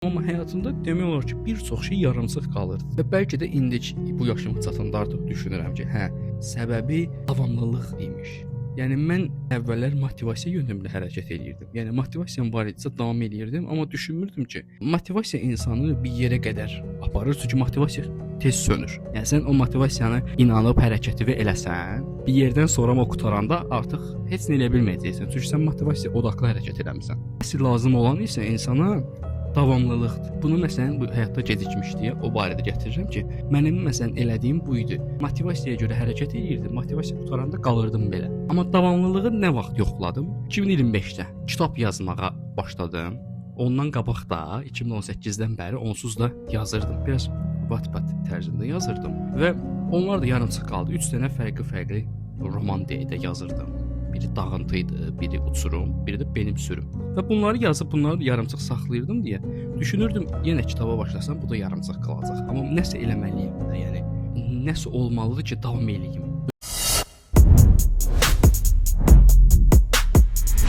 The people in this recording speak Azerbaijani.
Amma həyatımda demək olar ki, bir çox şey yarımçıq qalırdı. Və bəlkə də indi bu yaşıma çatanda artıq düşünürəm ki, səbəbi davamlılıq imiş. Yəni mən əvvəllər motivasiya yönümlü hərəkət eləyirdim. Yəni motivasiyam var idisə davam eləyirdim, amma düşünmürdüm ki, motivasiya insanı bir yerə qədər aparır, çünki motivasiya tez sönür. Yəni sən o motivasiyanı inanıb hərəkəti eləsən, bir yerdən sonra o qutaranda artıq heç nə eləyə bilməyəcəksən. Çünki sən motivasiya odaqlı hərəkət eləmisən. Əsl lazım olan isə insana davamlılıqdır. Bunu məsələn bu həyatda gecikmişdiyə o barədə gətirirəm ki, mənim məsələn elədiyim bu idi. Motivasiyaya görə hərəkət edirdim, motivasiya qutaranda qalırdım belə. Amma davamlılığı nə vaxt yoxladım? 2025-də kitab yazmağa başladım. Ondan qabaq da 2018-dən bəri onsuz da yazırdım. Biraz Wattpad tərzində yazırdım və onlar da yarımçıq qaldı. 3 dənə fərqli roman deyə də yazırdım. Biri dağıntı idi, biri uçurum, biri də benim sürüm. Və bunları yazıb bunları yarımçıq saxlayırdım deyə düşünürdüm, yenə kitaba başlasam bu da yarımçıq qalacaq. Amma nəsə eləməliyəm də, yəni nəsə olmalıdır ki, davam eləyim.